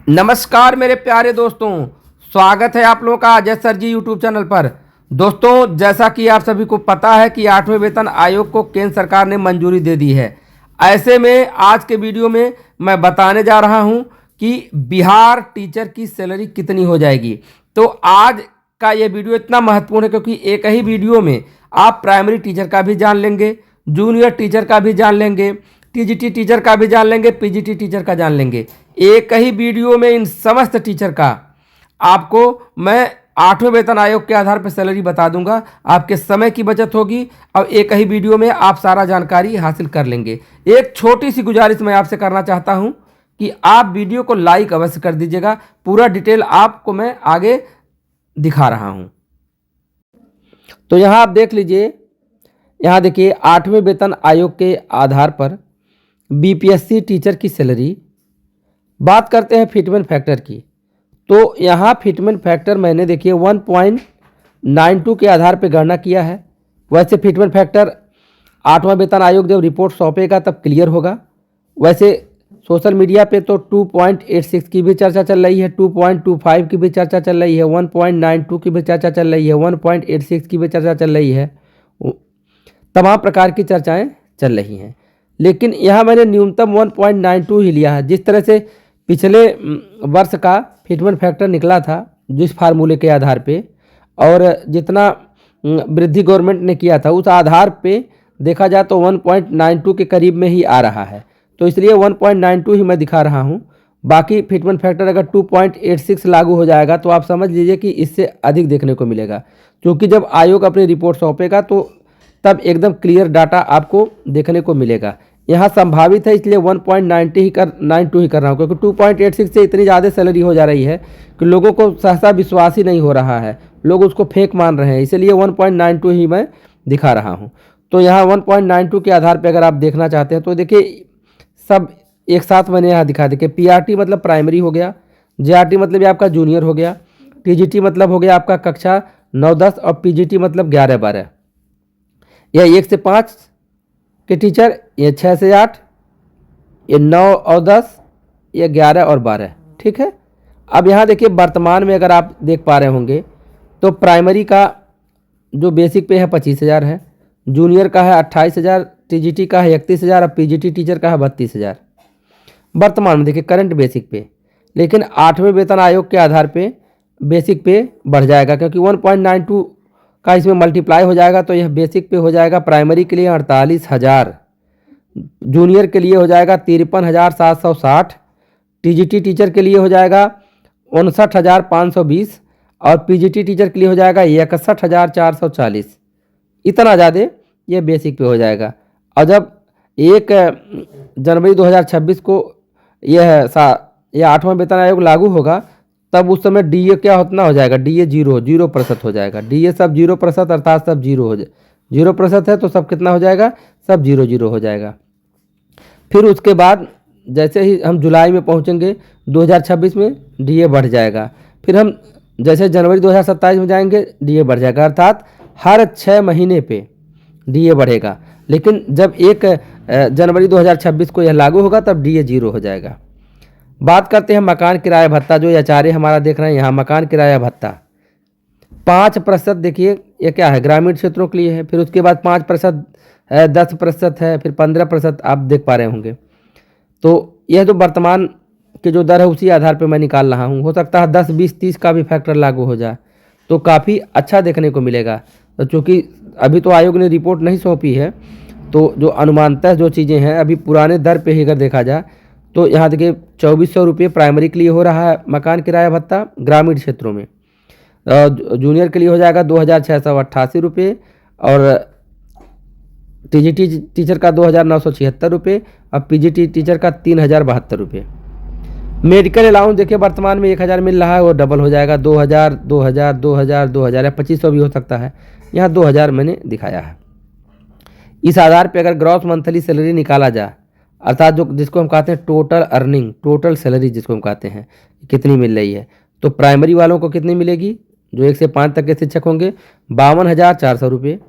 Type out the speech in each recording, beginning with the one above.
नमस्कार मेरे प्यारे दोस्तों, स्वागत है आप लोगों का अजय सर जी यूट्यूब चैनल पर। दोस्तों, जैसा कि आप सभी को पता है कि 8वें वेतन आयोग को केंद्र सरकार ने मंजूरी दे दी है। ऐसे में आज के वीडियो में मैं बताने जा रहा हूं कि बिहार टीचर की सैलरी कितनी हो जाएगी। तो आज का ये वीडियो इतना महत्वपूर्ण है क्योंकि एक ही वीडियो में आप प्राइमरी टीचर का भी जान लेंगे, जूनियर टीचर का भी जान लेंगे, टीजीटी टीचर का भी जान लेंगे, पीजीटी टीचर का जान लेंगे। एक ही वीडियो में इन समस्त टीचर का आपको मैं 8वें वेतन आयोग के आधार पर सैलरी बता दूंगा। आपके समय की बचत होगी और एक ही वीडियो में आप सारा जानकारी हासिल कर लेंगे। एक छोटी सी गुजारिश मैं आपसे करना चाहता हूं कि आप वीडियो को लाइक अवश्य कर दीजिएगा। पूरा डिटेल आपको मैं आगे दिखा रहा हूं। तो यहाँ आप देख लीजिए, यहाँ देखिए 8वें वेतन आयोग के आधार पर बीपीएससी टीचर की सैलरी। बात करते हैं फिटमेंट फैक्टर की। तो यहाँ फिटमेंट फैक्टर मैंने देखिए 1.92 के आधार पर गणना किया है। वैसे फिटमेंट फैक्टर 8वां वेतन आयोग जब रिपोर्ट सौंपेगा तब क्लियर होगा। वैसे सोशल मीडिया पे तो 2.86 की भी चर्चा चल रही है, 2.25 की भी चर्चा चल रही है, 1.92 की भी चर्चा चल रही है, 1.86 की भी चर्चा चल रही है। तमाम प्रकार की चर्चाएं चल रही हैं, लेकिन यहाँ मैंने न्यूनतम 1.92 ही लिया है। जिस तरह से पिछले वर्ष का फिटमेंट फैक्टर निकला था जिस फार्मूले के आधार पे, और जितना वृद्धि गवर्नमेंट ने किया था उस आधार पे देखा जाए तो 1.92 के करीब में ही आ रहा है। तो इसलिए 1.92 ही मैं दिखा रहा हूँ। बाकी फिटमेंट फैक्टर अगर 2.86 लागू हो जाएगा तो आप समझ लीजिए कि इससे अधिक देखने को मिलेगा, क्योंकि जब आयोग अपनी रिपोर्ट सौंपेगा तो तब एकदम क्लियर डाटा आपको देखने को मिलेगा। यहाँ संभावित है इसलिए 1.92 ही कर रहा हूँ, क्योंकि 2.86 से इतनी ज़्यादा सैलरी हो जा रही है कि लोगों को सहसा विश्वास ही नहीं हो रहा है, लोग उसको फेक मान रहे हैं। इसलिए 1.92 ही मैं दिखा रहा हूँ। तो यहाँ 1.92 के आधार पर अगर आप देखना चाहते हैं तो देखिए सब एक साथ मैंने यहाँ दिखा दिया। पीआरटी मतलब प्राइमरी हो गया, जेआरटी मतलब ये आपका जूनियर हो गया, टीजीटी मतलब हो गया आपका कक्षा 9-10 और पीजीटी मतलब 11-12। यह 1 से 5 के टीचर, ये 6 से 8, ये 9 और 10, ये 11 और 12। ठीक है। अब यहाँ देखिए वर्तमान में अगर आप देख पा रहे होंगे तो प्राइमरी का जो बेसिक पे है 25,000 है, जूनियर का है 28,000, टीजीटी का है 31,000 और पीजीटी टीचर का है 32,000 वर्तमान में देखिए करंट बेसिक पे। लेकिन 8वें वेतन आयोग के आधार पे बेसिक पे बढ़ जाएगा, क्योंकि 1.92 का इसमें मल्टीप्लाई हो जाएगा तो यह बेसिक पे हो जाएगा। प्राइमरी के लिए 48,000, जूनियर के लिए हो जाएगा 53,760, टीजीटी टीचर के लिए हो जाएगा 59,520 और पीजीटी टीचर के लिए हो जाएगा 61,440। इतना ज़्यादा ये बेसिक पे हो जाएगा। और जब 1 जनवरी 2026 को यह 8वां वेतन आयोग लागू होगा तब उस समय डीए क्या होतना हो जाएगा, डीए 0% हो जाएगा। डीए सब 0% अर्थात सब 0% है तो सब कितना हो जाएगा, सब 0 हो जाएगा। फिर उसके बाद जैसे ही हम जुलाई में पहुंचेंगे 2026 में डीए बढ़ जाएगा। फिर हम जैसे जनवरी 2027 में जाएंगे डीए बढ़ जाएगा, अर्थात हर 6 महीने पे डीए बढ़ेगा। लेकिन जब 1 जनवरी 2026 को यह लागू होगा तब डीए 0 हो जाएगा। बात करते हैं मकान किराया भत्ता, जो आचार्य हमारा देख रहे हैं यहाँ मकान किराया भत्ता 5%। देखिए ये क्या है, ग्रामीण क्षेत्रों के लिए है। फिर उसके बाद 5% है, 10% है, फिर 15% आप देख पा रहे होंगे। तो यह जो वर्तमान की जो दर है उसी आधार पर मैं निकाल रहा हूँ। हो सकता है 10, 20, 30 का भी फैक्टर लागू हो जाए तो काफ़ी अच्छा देखने को मिलेगा। तो चूँकि अभी तो आयोग ने रिपोर्ट नहीं सौंपी है, तो जो अनुमानतः जो चीज़ें हैं अभी पुराने दर पे ही अगर देखा जाए तो यहाँ देखिए 2400 रुपये प्राइमरी के लिए हो रहा है मकान किराया भत्ता ग्रामीण क्षेत्रों में। जूनियर के लिए हो जाएगा 2,688 रुपये और टीजीटी टीचर का 2,976 रुपये और पीजीटी टीचर का 3,072 रुपये। मेडिकल अलाउंस देखिए वर्तमान में 1,000 मिल रहा है, वो डबल हो जाएगा 2,000, 2,000, 2,000, 2,000 या 2,500 भी हो सकता है। यहाँ 2,000 मैंने दिखाया है। इस आधार पे अगर ग्रॉस मंथली सैलरी निकाला जाए, अर्थात जो जिसको हम कहते हैं टोटल अर्निंग, टोटल सैलरी जिसको हम कहते हैं, कितनी मिल रही है, तो प्राइमरी वालों को कितनी मिलेगी, जो 1 से 5 तक के शिक्षक होंगे 52,400 रुपये,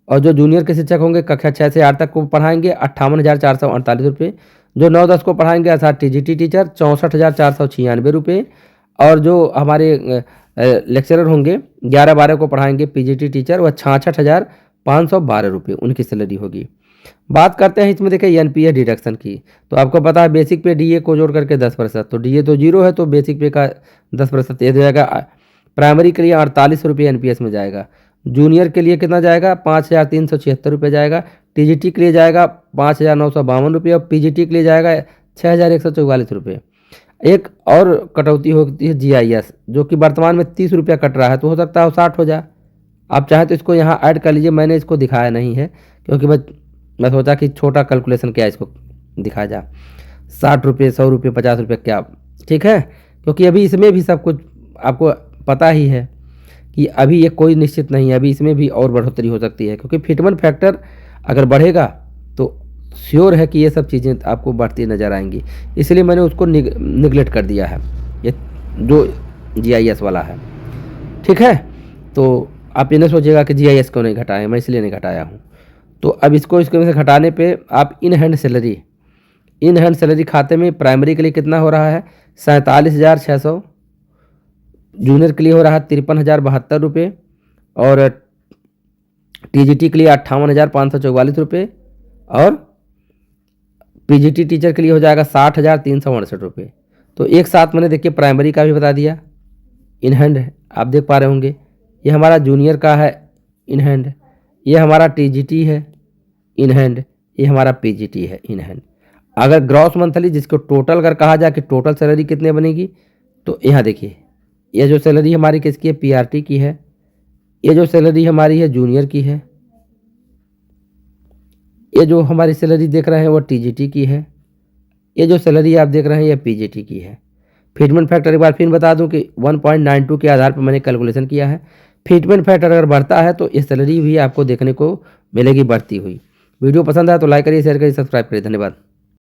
और जो जूनियर के शिक्षक होंगे कक्षा 6 से 8 तक को पढ़ाएंगे 58,448 रुपये, जो 9-10 को पढ़ाएंगे अर्थात टीजीटी टीचर 64,496 रुपये, और जो हमारे लेक्चरर होंगे 11-12 को पढ़ाएंगे पीजीटी टीचर, वह 66,512 रुपये उनकी सैलरी होगी। बात करते हैं इसमें देखिए एनपीएस डिडक्शन की। तो आपको पता है बेसिक पे डीए को जोड़ करके 10%, तो डीए तो 0 है, तो बेसिक पे का 10% ये जाएगा। प्राइमरी के लिए 48 रुपये एनपीएस में जाएगा। जूनियर के लिए कितना जाएगा? 5,376 रुपये जाएगा। टीजीटी के लिए जाएगा 5,952 रुपये, और पीजीटी के लिए जाएगा 6,144 रुपये। एक और कटौती होती है जीआईएस, जो कि वर्तमान में 30 रुपया कट रहा है, तो हो सकता है वो 60 हो जाए। आप चाहे तो इसको यहाँ ऐड कर लीजिए, मैंने इसको दिखाया नहीं है क्योंकि मैं सोचा कि छोटा कैलकुलेशन क्या इसको दिखाया जाए। 60 रुपये, 100 रुपये, 50 रुपये क्या, ठीक है, क्योंकि अभी इसमें भी सब कुछ आपको पता ही है कि अभी ये कोई निश्चित नहीं है, अभी इसमें भी और बढ़ोतरी हो सकती है, क्योंकि फिटमेंट फैक्टर अगर बढ़ेगा तो श्योर है कि ये सब चीज़ें आपको बढ़ती नज़र आएंगी, इसलिए मैंने उसको निगलेक्ट कर दिया है, ये जो जीआईएस वाला है, ठीक है। तो आप ये नहीं सोचिएगा कि जीआईएस क्यों नहीं घटाएं, मैं इसलिए नहीं घटाया हूँ। तो अब इसको में से घटाने पे आप इन हैंड सैलरी खाते में प्राइमरी के लिए कितना हो रहा है? 47,600, जूनियर के लिए हो रहा है 53,072 रुपये, और टीजीटी के लिए 58,544 रुपये, और पीजीटी टीचर के लिए हो जाएगा 60,368 रुपये। तो एक साथ मैंने देखिए प्राइमरी का भी बता दिया, इन हैंड है, आप देख पा रहे होंगे, ये हमारा जूनियर का है इन हैंड, ये हमारा टीजीटी है इन हैंड, ये हमारा पीजीटी है इन हैंड। अगर ग्रॉस मंथली जिसको टोटल अगर कहा जाए कि टोटल सैलरी कितने बनेगी, तो यहाँ देखिए ये जो सैलरी हमारी किसकी है? पीआरटी की है। ये जो सैलरी हमारी है जूनियर की है। ये जो हमारी सैलरी देख रहे हैं वो टीजीटी की है। ये जो सैलरी आप देख रहे हैं ये पीजीटी की है। फिटमेंट फैक्टर एक बार फिर बता दूं कि 1.92 के आधार पर मैंने कैलकुलेशन किया है। फिटमेंट फैक्टर अगर बढ़ता है तो ये सैलरी भी आपको देखने को मिलेगी बढ़ती हुई। वीडियो पसंद आए तो लाइक करिए, शेयर करिए, सब्सक्राइब करिए। धन्यवाद।